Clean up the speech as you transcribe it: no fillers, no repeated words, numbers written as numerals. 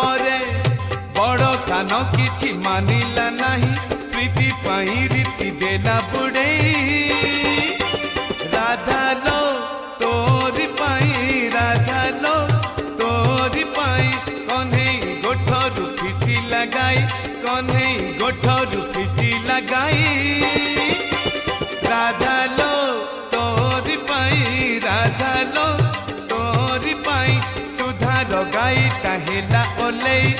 परे बड़ सान किछि मानिला नाही प्रीति पाई रीति देला बुड़ेई राधा लो तोरी पाई राधा लो तोरी पाई कन्हई गोठरू फिटी लगाई कन्हई गोठरू फिटी लगाई राधा लो तोरी पाई राधा लो तोरी पाई सुधार गाईटा हेला ओलेई